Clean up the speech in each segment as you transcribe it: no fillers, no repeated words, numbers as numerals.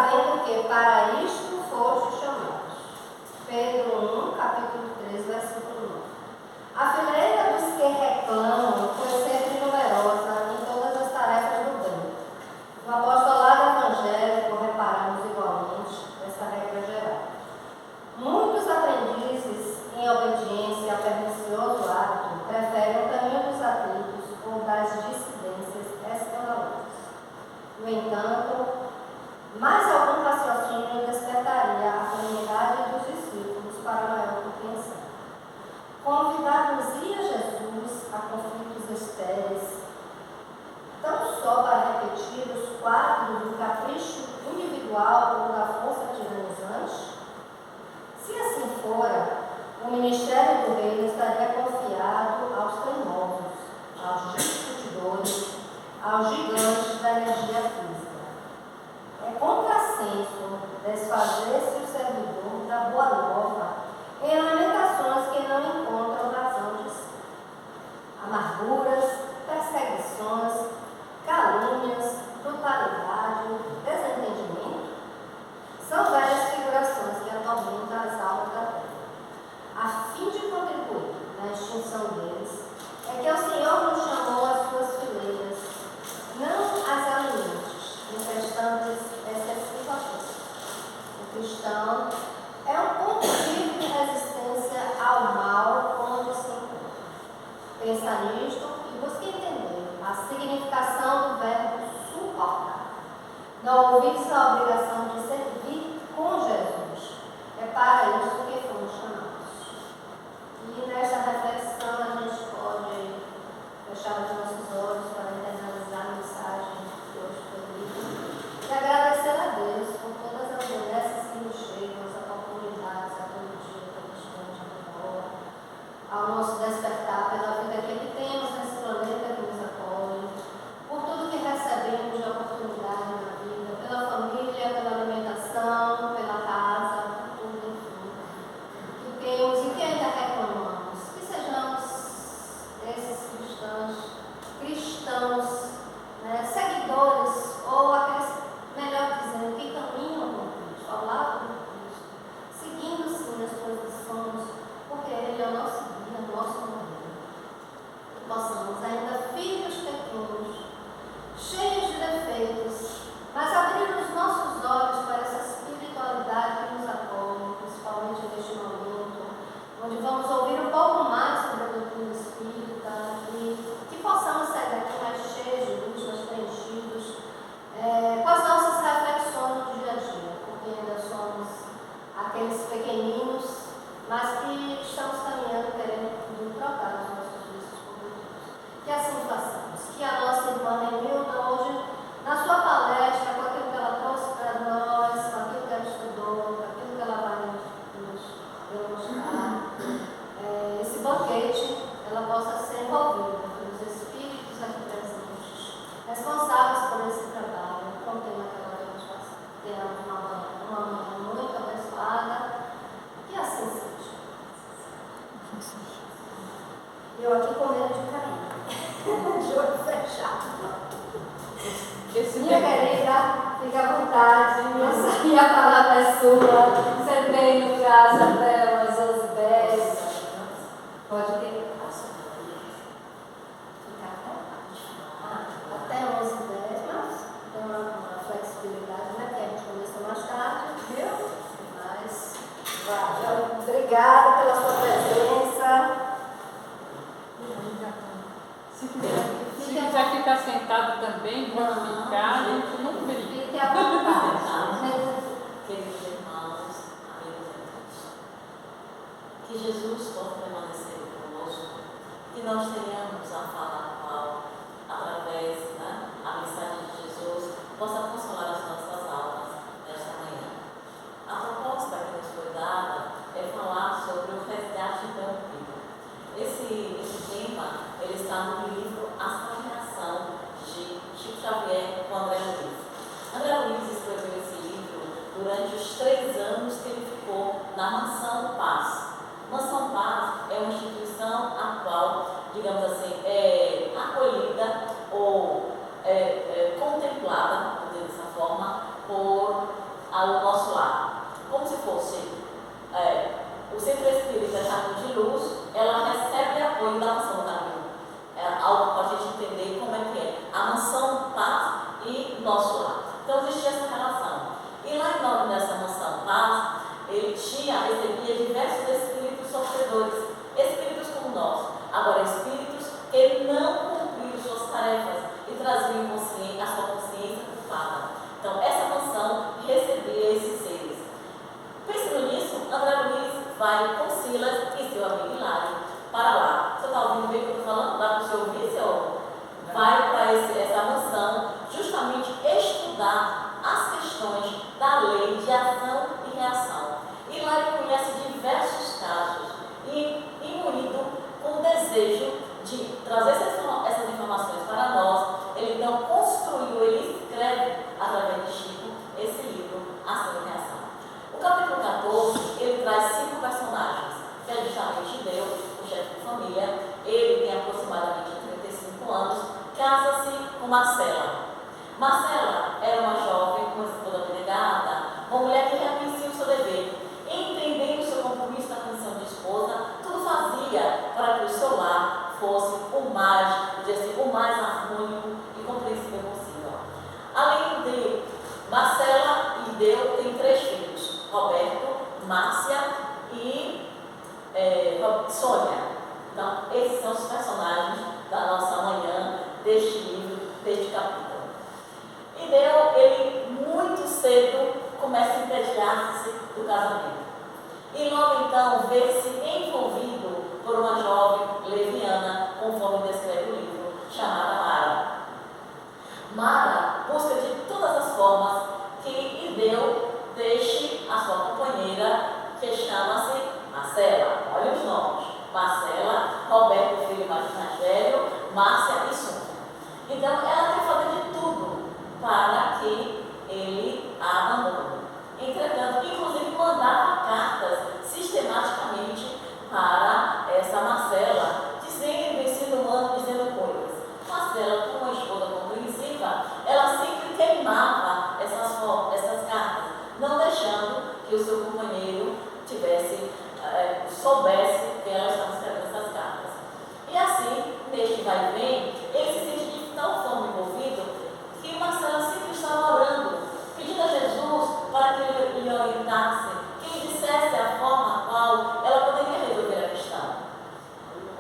sabendo que para isto foste chamados. Pedro 1, capítulo 3, versículo 9. A fileira dos que reclamam foi sempre numerosa em todas as tarefas do bem. No apostolado evangélico, reparamos igualmente essa regra geral. Muitos aprendizes em obediência ao pernicioso hábito preferem o caminho dos atritos ou das dissidências escandalosas. No entanto, mais algum raciocínio despertaria a comunidade dos discípulos para maior compreensão. Convidar-nos-ia Jesus a conflitos estéreis, tão só para repetir os quadros do capricho individual ou da força tiranizante? Se assim fora, o ministério do reino estaria confiado aos teimosos, aos discutidores, aos gigantes da energia física. É contrassenso desfazer-se o servidor da boa nova em lamentações que não encontram razão de si. Amarguras, perseguições, calúnias, brutalidade, desentendimento são velhas figurações que atormentam as almas da terra. A fim de contribuir na extinção deles, é que o Senhor nos chamou às suas fileiras, não às alimentos, infestantes excessivamente. O cristão é um ponto vivo de resistência ao mal onde se encontra. Pensa nisto e busca entender a significação do verbo suportar. Não ouvides a obrigação de servir com Jesus. É para isso que fomos chamados. E nesta reflexão a gente pode fechar os nossos olhos para internalizar a mensagem que hoje foi lida e agradecer a Deus por todas as benesses que nos chegam, as oportunidades a todo dia, todo instante, a toda hora, ao nosso despertar pela vida que aqui temos nesse planeta que nos acolhe, por tudo que recebemos de oportunidade na vida, pela família, pela alimentação, pela casa, por tudo, enfim, que temos e que ainda reclamamos, que sejamos esses cristãos, né, seguidores, ou aqueles, melhor dizendo, que caminham com Cristo, ao lado de Cristo, seguindo sim as suas lições, porque Ele é o nosso guia, o nosso modelo. Que possamos, ainda filhos pequenos, cheios de defeitos, mas abrir os nossos olhos para essa espiritualidade que nos acolhe, principalmente neste momento, onde vamos ouvir um pouco mais sobre a doutrina espírita e que possamos sair daqui mais cheios de luz, mais preenchidos, com as nossas reflexões do dia a dia, porque ainda somos aqueles pequeninos, mas que estamos caminhando querendo trocar os nossos vícios por Deus. Que assim façamos. Que a nossa irmã Renilda hoje, na sua palestra, com aquilo que ela trouxe para nós, com aquilo que ela estudou, com aquilo que ela vai nos demonstrar, esse banquete, ela possa ser envolvida pelos espíritos aqui presentes, responsáveis por esse trabalho, com o tema que ela vai nos passar. Tenhamos uma manhã muito abençoada, que assim seja. Eu aqui com medo de cair, de olho fechado. Minha querida, fique à vontade, e a palavra é sua. Sentei no caso até umas 11h10. Pode ter. Fica até 11h10, mas tem uma flexibilidade, né? Que a gente começou mais tarde, viu? Mas, obrigada pela sua presença. Se quiser ficar sentado também, pode ficar, a gente não briga. Fique à vontade. Queridos irmãos, amigos de Cristo, que Jesus possa permanecer conosco, que nós tenhamos a fala qual, através da mensagem de Jesus, possa consolar as nossas almas nesta manhã. A proposta que nos foi dada é falar sobre o resgate interrompido. Esse tema ele está no livro A Sagração, de Chico Xavier com André Luiz. André Luiz escreveu esse livro durante os 3 anos que ele ficou na Mansão Paz. Mansão Paz é uma instituição a qual, digamos assim, casa-se com Marcela. Marcela era uma jovem, uma esposa abnegada, uma mulher que reconhecia o seu dever. Entendendo o seu compromisso na condição de esposa, tudo fazia para que o seu lar fosse o mais harmônico e compreensível possível. Além de Marcela e Deu tem 3 filhos, Roberto, Márcia e Sônia. Então, esses são os personagens da nossa manhã, deste livro, deste capítulo. E Deu, ele muito cedo começa a entediar-se do casamento. E logo então vê-se envolvido por uma jovem leviana, conforme descreve o livro, chamada Mara. Mara busca de todas as formas que Ideu deixe a sua companheira, que chama-se Marcela. Olha os nomes: Marcela, Roberto, filho mais velho, Márcia e Sônia. Então ela quer fazer de tudo para que ele a abandone. Entretanto, inclusive mandava cartas sistematicamente para essa Marcela, insinuando, dizendo coisas. Marcela, como uma esposa compreensiva, ela sempre queimava essas cartas, não deixando que o seu companheiro soubesse que ela estava escrevendo essas cartas. E assim, neste vai e vem, ele se sente de tal forma envolvido que Marcela sempre estava orando, pedindo a Jesus para que ele lhe orientasse, que lhe dissesse a forma a qual ela poderia resolver a questão.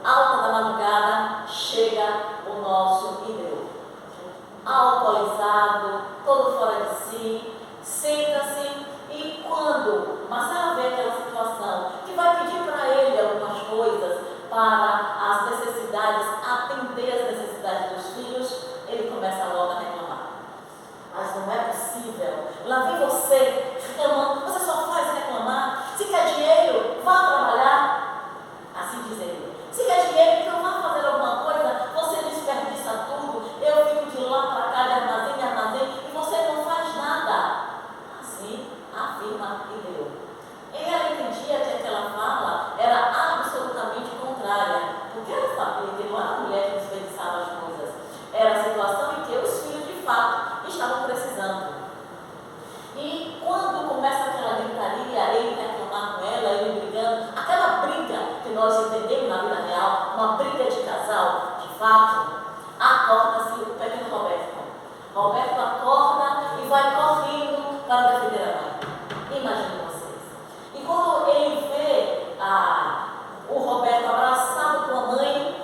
Alta da madrugada, chega o nosso Ideu, alcoolizado, todo fora de si, senta-se e quando Marcela vê aquela situação, que vai pedir para ele algumas coisas para as necessidades, atender as necessidades dos filhos, ele começa logo a reclamar. Mas não é possível. Lá vem você reclamando. Você só faz reclamar. Se quer dinheiro, vá trabalhar. Assim diz ele. Se quer dinheiro, então vá fazer alguma coisa. Você desperdiça tudo. Eu fico de lá para cá, de armazém em armazém, e você não faz nada. Assim afirma Ideu. Ela entendia que aquela fala era absolutamente contrária, porque ela sabia que não era a mulher que desperdiçava as coisas. Era a situação em que os filhos, de fato, estavam precisando. E quando começa aquela gritaria, ele reclamar com ela, ele brigando, aquela briga que nós entendemos na vida real, uma briga de casal, de fato, acorda-se o pequeno Roberto. Roberto acorda e vai correndo para defender a mãe. Imaginem vocês. E quando ele vê o Roberto abraçado com a mãe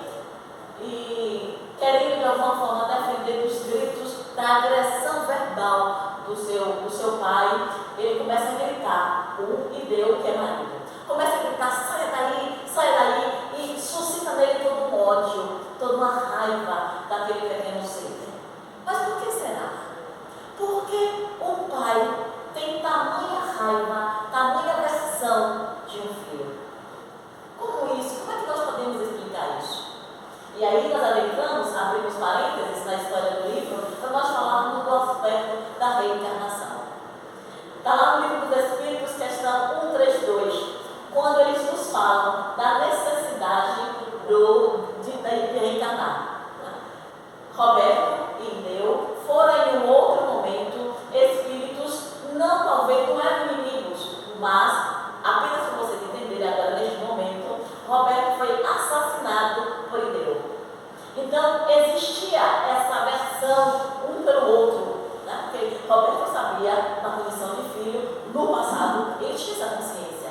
e querendo de alguma forma defender dos gritos, da agressão verbal do seu pai, ele começa a gritar, o Ideu, que é marido. Começa a gritar, saia daí, e suscita nele todo um ódio, toda uma raiva daquele pequeno ser. Mas por que será? Porque o pai tem tamanha raiva, tamanha aversão de um filho. Como isso? Como é que nós podemos explicar isso? E aí nós adentramos, abrimos parênteses na história do livro, para nós falarmos do aspecto da reencarnação. Está lá no livro dos Espíritos, questão 132, quando eles nos falam da necessidade de reencarnar. Roberto e Ideu foram em um outro momento espíritos, talvez não eram inimigos, mas apenas para vocês entenderem agora neste momento, Roberto foi assassinado por Ideu. Então existia essa aversão um pelo outro, né? Porque Roberto sabia, na condição de filho, no passado, ele tinha essa consciência.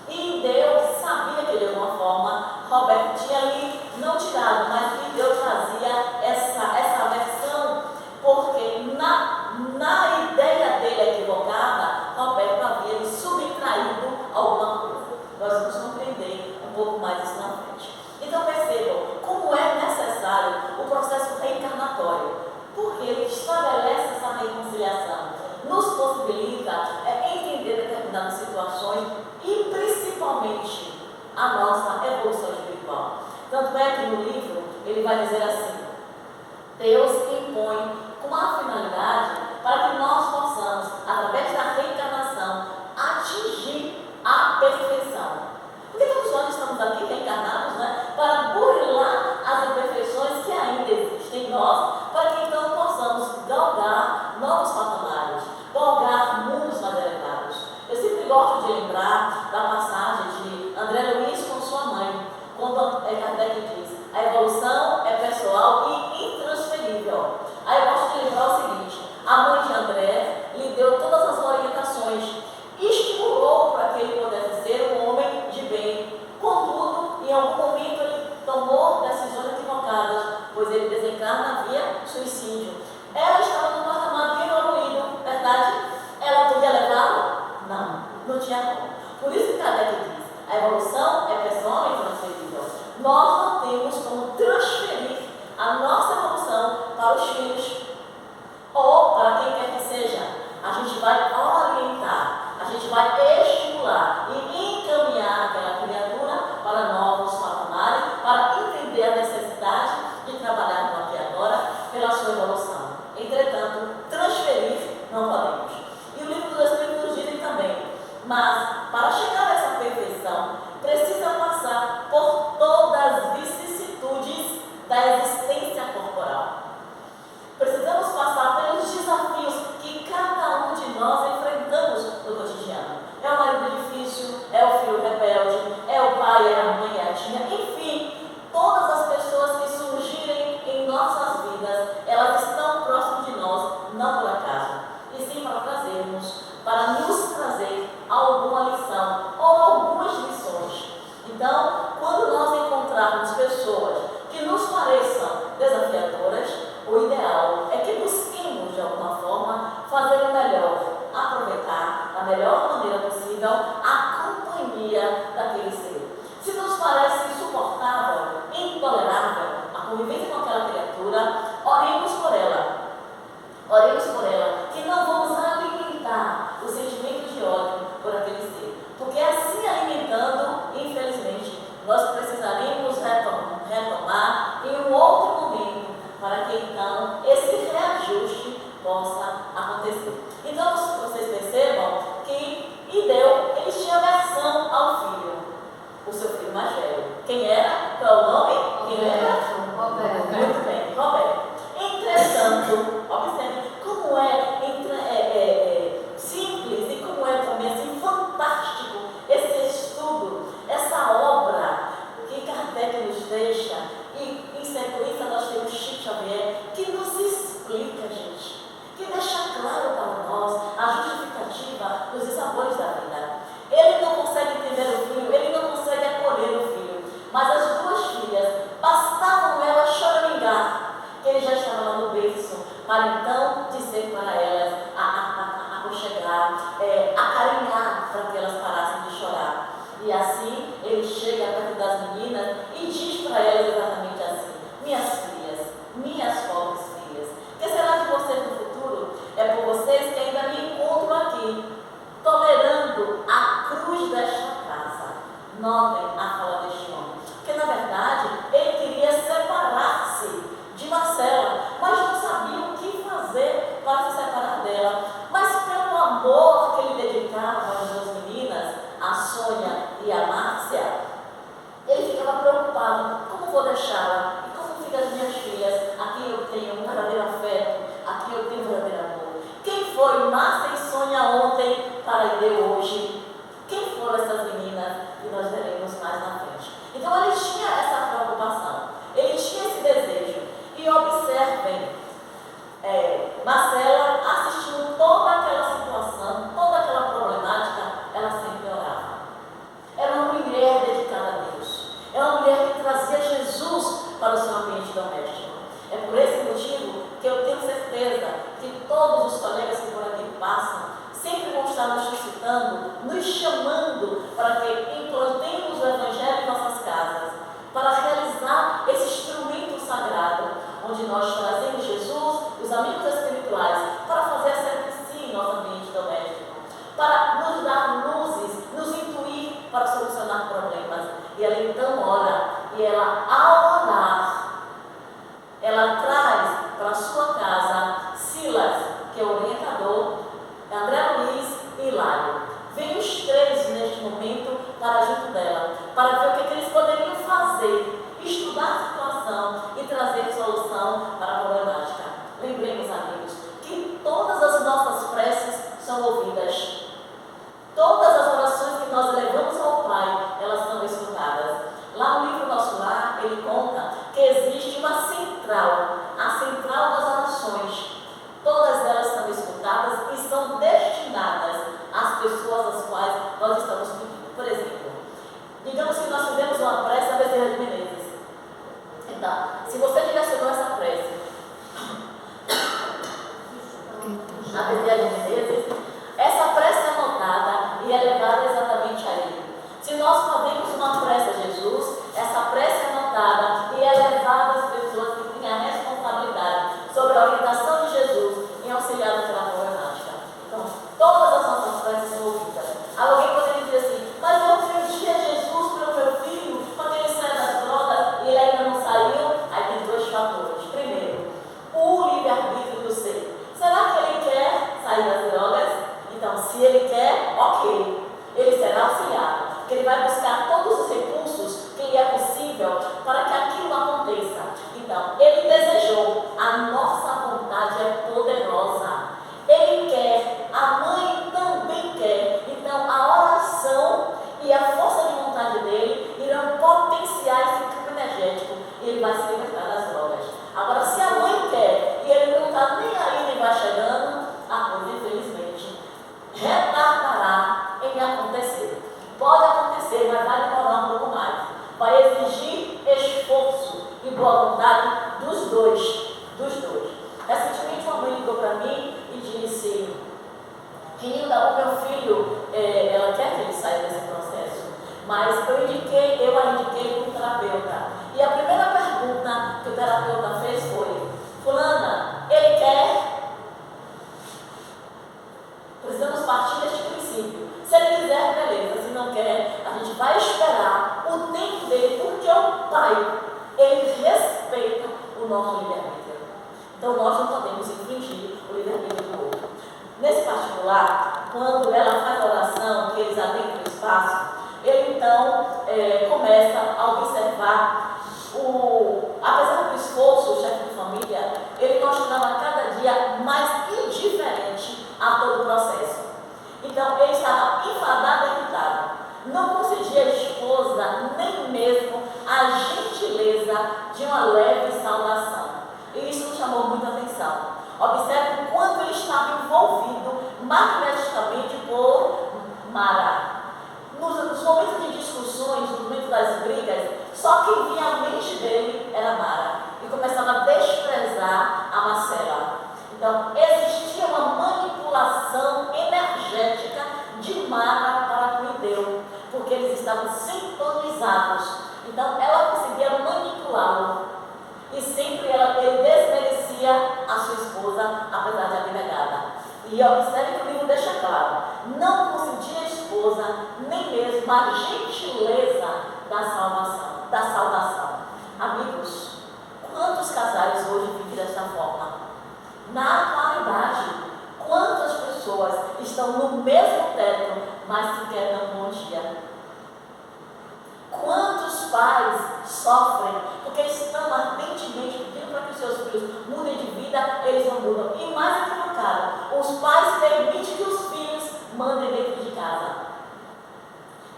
E Ideu sabia que de alguma forma Roberto tinha ali, não tirado, mas Ideu trazia essa aversão, porque na ideia dele equivocada, Roberto havia lhe subtraído alguma coisa. Nós vamos compreender um pouco mais isso na frente. Então percebam como é necessário o processo reencarnatório, porque ele estabelece essa reconciliação, nos possibilita entender determinadas situações e principalmente a nossa evolução espiritual. Tanto é que no livro ele vai dizer assim: Deus impõe com a finalidade para que nós possamos, através da reencarnação, atingir a perfeição. Porque todos nós estamos aqui reencarnados, né, para burlar as imperfeições que ainda existem em nós, dia a dia. Por isso que Kardec diz, a evolução é pessoal e transferível. Nós não temos como transferir a nossa evolução para os filhos ou para quem quer que seja. A gente vai orientar, a gente vai estimular e encaminhar aquela criatura para novos patamares, para entender a necessidade de trabalhar no aqui e agora pela sua evolução. Entretanto, transferir não podemos. E o livro dos Espíritos dizem também, mas para chegar a essa perfeição, precisa passar por todas as vicissitudes da existência corporal. Precisamos passar pelos desafios que cada um de nós enfrentamos no cotidiano. É o marido difícil, é o filho rebelde, é o pai, é a mãe, é a tia, enfim, todas as pessoas que surgirem em nossas vidas, elas estão próximas de nós, não por acaso, e sim para trazermos, para nos trazer alguma lição ou algumas lições. Então, quando nós encontrarmos pessoas que nos pareçam desafiadoras, o ideal é que busquemos, de alguma forma, fazer o melhor, aproveitar da melhor maneira possível a companhia daquele ser. Se nos parece insuportável, intolerável a convivência com aquela criatura, oremos por ela. Oremos por ela, que não vamos alimentar o sentimento de ódio por aquele ser. Porque assim alimentando, infelizmente, nós precisaremos retomar em um outro momento, para que então esse reajuste possa acontecer. Então vocês percebam que Ideu, ele tinha aversão ao filho, o seu filho mais velho. Quem era? Qual é o nome? Quem lembra? Roberto. Muito bem, Roberto. Entretanto, observe como simples e como é também assim fantástico esse estudo, essa obra que Kardec nos deixa, e em sequência nós temos Chico Xavier, que nos explica, gente, que deixa claro para nós a justificativa dos dissabores da vida. Ele não consegue entender o filho, ele não consegue acolher o filho, mas as duas filhas, bastavam elas choramingar, que ele já estava lá no berço, para então dizer para elas, aconchegar, acarinhar, para que elas parassem de chorar. E assim ele chega perto das meninas e diz para elas exatamente assim: minhas filhas, minhas pobres filhas, que será de vocês no futuro? É por vocês que ainda me encontro aqui, tolerando a cruz desta casa. Notem a fala deste homem, porque na verdade ele queria separar-se de Marcela, mas não sabia o que fazer para se separar dela. Mas pelo amor que ele dedicava às duas meninas, a Sônia e a Márcia, ele ficava preocupado: como vou deixá-la? E como ficam as minhas filhas? Aqui eu tenho um verdadeiro afeto, aqui eu tenho um verdadeiro amor. Quem foi Márcia e Sônia ontem para Ideu hoje? Quem foram essas meninas? E nós veremos mais na frente. Então ele tinha essa preocupação, ele tinha esse desejo. E observem, Marcela, assistindo toda aquela situação, toda aquela problemática, ela sempre orava. Era uma mulher dedicada a Deus. Era uma mulher que trazia Jesus para o seu ambiente doméstico. É por esse motivo que eu tenho certeza que todos os colegas que por aqui passam sempre vão estar nos suscitando, nos chamando para que implantemos o Evangelho em nossas casas, para realizar esse instrumento sagrado, onde nós trazemos Jesus, os amigos espirituais, para fazer a serviço em nosso ambiente doméstico, para nos dar luzes, nos intuir para solucionar problemas. E ela então ora, e ela, ao orar, ela traz para a sua casa Silas, que é o orientador, André Luiz e Hilário. Vem os três neste momento para junto dela, para ver o que eles poderiam fazer, estudar a situação e trazer solução para a problemática. Lembremos, amigos, que todas as nossas preces são ouvidas. Todas as orações que nós levamos ao Pai, elas são escutadas. Lá no livro Nosso Lar, ele conta que existe uma central, a central das orações. Todas elas são escutadas e são destinadas às pessoas às quais nós estamos pedindo. Por exemplo, digamos que nós fizemos uma prece a Bezerra de Menezes. Então, se você direcionou essa prece a Bezerra de Menezes, essa prece é anotada e é levada orientação de Jesus em auxiliar na terapia problemática. Então, todas as nossas preces são ouvidas. Alguém poderia dizer assim, mas eu pedi a Jesus pelo meu filho, para que ele saia das drogas e ele ainda não saiu. Aí tem dois fatores. Primeiro, o livre-arbítrio do ser. Será que ele quer sair das drogas? Então, se ele quer, ok, ele será auxiliado, porque ele vai buscar todos os recursos que lhe é possível para que aquilo aconteça. Então, ele desejou, a nossa vontade é poderosa. Ele quer, a mãe também quer. Então, a oração e a força de vontade dele irão potenciar esse campo energético e ele vai se libertar das drogas. Agora, se a mãe quer e ele não está nem aí, nem vai chegando, a coisa, infelizmente, retardará em acontecer. Pode acontecer, mas vai demorar um pouco mais. Vai exigir esforço e boa vontade dos dois. Recentemente uma mãe ligou para mim e disse, Renilda, o meu filho, ela quer que ele saia desse processo, mas eu a indiquei para um terapeuta. E a primeira pergunta que o terapeuta fez foi, fulana, ele quer? Precisamos partir deste princípio. Se ele quiser, beleza. Se não quer, a gente vai esperar o tempo dele, porque o pai, ele respeita o nosso livre-arbítrio. Então, nós não podemos infringir o livre-arbítrio do outro. Nesse particular, quando ela faz a oração, que eles adentram o espaço, ele então começa a observar, apesar do esforço, o chefe de família, ele mostrava cada dia mais indiferente a todo o processo. Então, ele estava enfadado e irritado. Não concedia à esposa nem mesmo a gentileza de uma leve saudação. E isso nos chamou muita atenção. Observe o quanto ele estava envolvido magneticamente por Mara. Nos momentos de discussões, nos momentos das brigas, só quem vinha à mente dele era Mara. E começava a desprezar a Marcela. Então, existia uma manipulação energética de Mara para com Ideu, porque eles estavam sintonizados. Então, ela conseguia manipulá-lo. E sempre ele desmerecia a sua esposa, apesar de abnegada. E observe que o livro deixa claro, não consentia a esposa, nem mesmo a gentileza da saudação. Amigos, quantos casais hoje vivem dessa forma? Na atualidade, quantas pessoas estão no mesmo teto, mas sequer dão bom dia? Quantos pais sofrem porque estão ardentemente pedindo para que os seus filhos mudem de vida, eles não mudam. E mais equivocado, os pais permitem que os filhos mandem dentro de casa.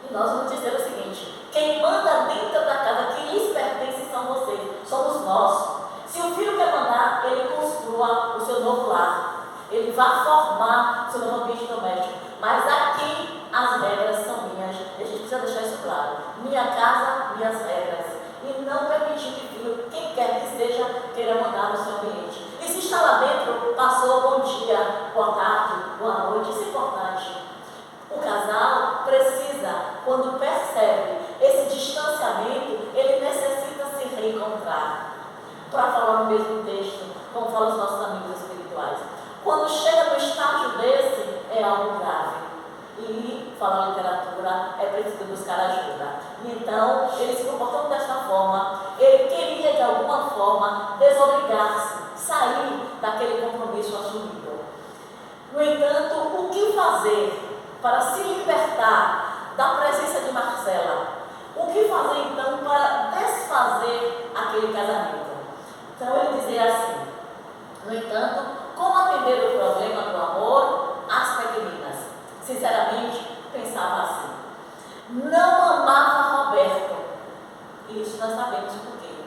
E nós vamos dizer o seguinte, quem manda dentro da casa, quem lhes pertence são vocês, somos nós. Se o filho quer mandar, ele construa o seu novo lar. Ele vai formar o seu novo ambiente doméstico. Mas aqui as regras são minhas. E a gente precisa deixar isso claro. Minha casa, minhas regras. E não permitir que filho, quem quer que seja, queira mandar no seu ambiente. E se está lá dentro, passou bom dia, boa tarde, boa noite. Isso é importante. O casal precisa, quando percebe esse distanciamento, ele necessita se reencontrar. Para falar no mesmo texto, como falam os nossos amigos espirituais. Quando chega no estágio desse, é algo grave. E, fala a literatura, é preciso buscar ajuda. Então, ele se comportando desta forma, ele queria de alguma forma desobrigar-se, sair daquele compromisso assumido. No entanto, o que fazer para se libertar da presença de Marcela? O que fazer então para desfazer aquele casamento? Então ele dizia assim, no entanto, como atender o problema do amor às pequeninas? Sinceramente, pensava assim, não amava Roberto. E isso nós sabemos por quê.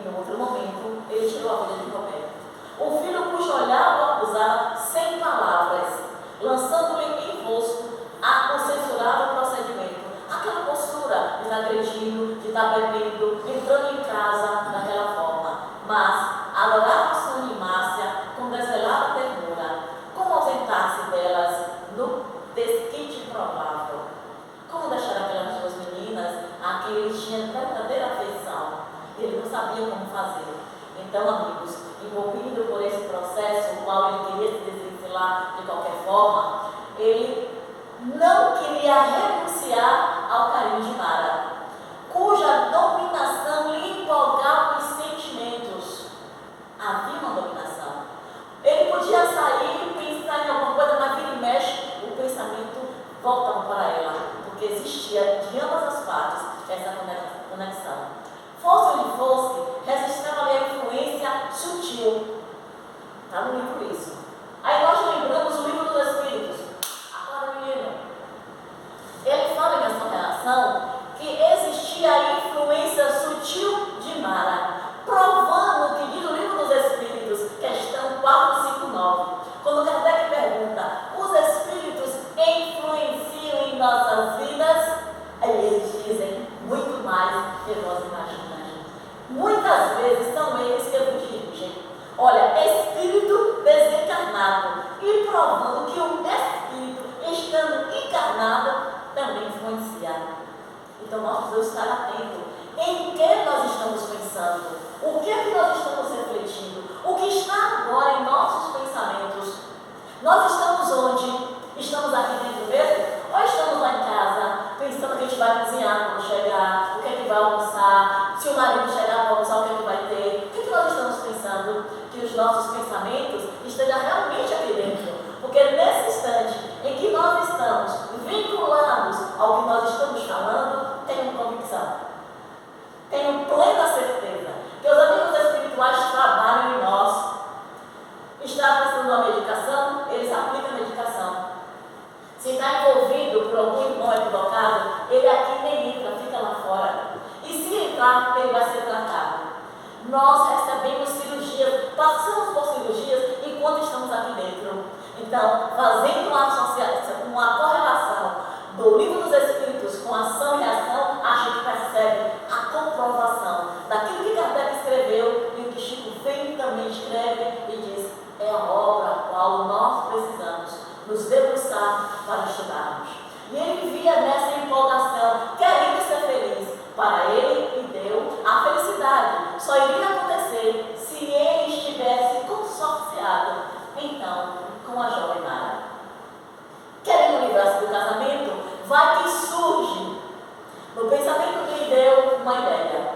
Em outro momento, ele tirou a vida de Roberto. O filho cujo olhar o acusava sem palavras, lançando-lhe em rosto o censurável procedimento. Aquela postura de estar agredindo, de estar bebendo, entrando em casa daquela forma. Mas adorava sua Márcia com desvelada ternura. Como ausentar-se delas no desquite provável? Como deixar aquelas duas meninas a quem ele tinha verdadeira afeição? Ele não sabia como fazer. Então, amigos, podia sair e pensar em alguma coisa, mas vira e mexe, o pensamento voltava para ela, porque existia de ambas as partes essa conexão. Fosse onde fosse, resistava ali a influência sutil. Está no livro isso. Aí nós lembramos o livro dos Espíritos. Agora, menino, ele fala nessa relação que existia a influência sutil de Mara, provando que diz o livro dos Espíritos, questão 459, quando Kardec pergunta, os Espíritos influenciam em nossas vidas? Aí eles dizem, muito mais que nós imaginamos. Muitas vezes são eles que nos dirigem. Olha, espírito desencarnado, e provando que o espírito, estando encarnado, também influencia. Então nós precisamos estar atentos em que nós estamos pensando, o que é que nós estamos refletindo, o que está agora em nossos pensamentos. Nós estamos onde? Estamos aqui dentro mesmo? Ou estamos lá em casa, pensando que a gente vai cozinhar quando chegar, o que é que vai almoçar, se o marido chegar para almoçar, o que é que vai ter? O que nós estamos pensando? Que os nossos pensamentos estejam realmente aqui dentro. Porque nesse instante em que nós estamos vinculados ao que nós estamos falando, tenham convicção, tenham plena certeza que os amigos espirituais trabalham em nós. Está precisando de uma medicação, eles aplicam a medicação. Se está envolvido por algum irmão equivocado, ele aqui nem entra, fica lá fora. E se entrar, ele vai ser tratado. Nós recebemos cirurgias, passamos por cirurgias enquanto estamos aqui dentro. Então, fazendo uma associação, uma correlação do livro dos Espíritos com ação e reação, a gente percebe a comprovação daquilo que Kardec escreveu e o que Chico vem também escreve e diz, é a obra a qual nós precisamos nos debruçar para estudarmos. E ele via nessa empolgação, querendo ser feliz. Para ele, e deu a felicidade. Só iria acontecer se ele estivesse consorciado, então, com a jovem Mara. Querendo livrar-se do casamento, vai que surge no pensamento que lhe deu uma ideia.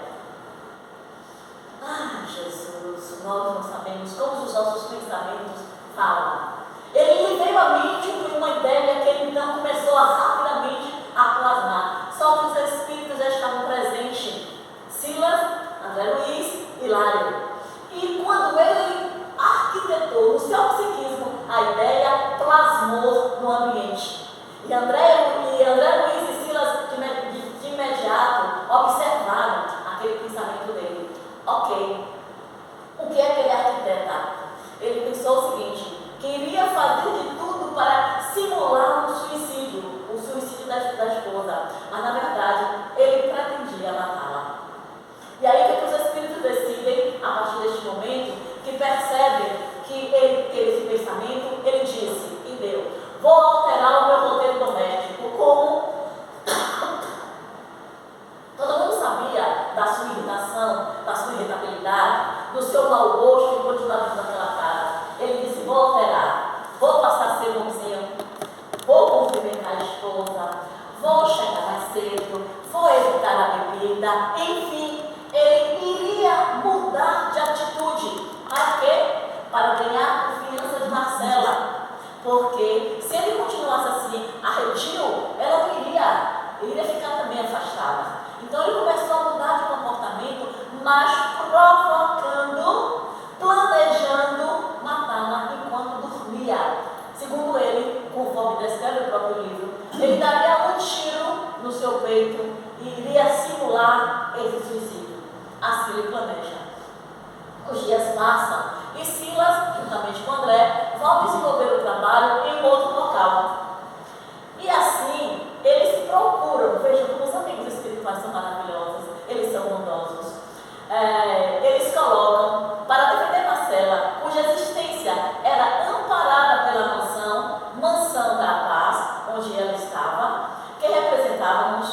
Ah, Jesus, nós não sabemos como os nossos pensamentos falam. Ele lhe veio à mente uma ideia que ele então começou a rapidamente a plasmar. Só que os espíritos já estavam presentes. Silas, André Luiz e Lário. E quando ele arquitetou no seu psiquismo, a ideia plasmou no ambiente. E André Luiz e Silas de imediato observaram aquele pensamento dele. Ok, o que é que ele arquiteta? Ele pensou o seguinte, que iria fazer de tudo para simular um suicídio, o suicídio da esposa, mas na verdade ele pretendia matá-la. E aí o que os espíritos decidem, a partir deste momento, que percebem que ele teve esse pensamento, ele disse, e deu, vou alterar o meu roteiro doméstico, como todo mundo sabia da sua irritação, da sua irritabilidade, do seu mau gosto e continuar dentro daquela casa. Ele disse, vou alterar, vou passar a ser bonzinho, vou cumprimentar a esposa, vou chegar mais cedo, vou evitar a bebida, enfim, ele iria mudar de atitude. Para quê? Para ganhar a confiança de Marcela. Porque se ele continuasse assim, arredio, ela não iria ficar também afastada. Então ele começou a mudar de comportamento, mas provocando, planejando matá-la enquanto dormia. Segundo ele, conforme descreve o próprio livro, ele daria um tiro no seu peito e iria simular esse suicídio. Assim ele planeja. Os dias passam e Silas, juntamente com André, vão desenvolver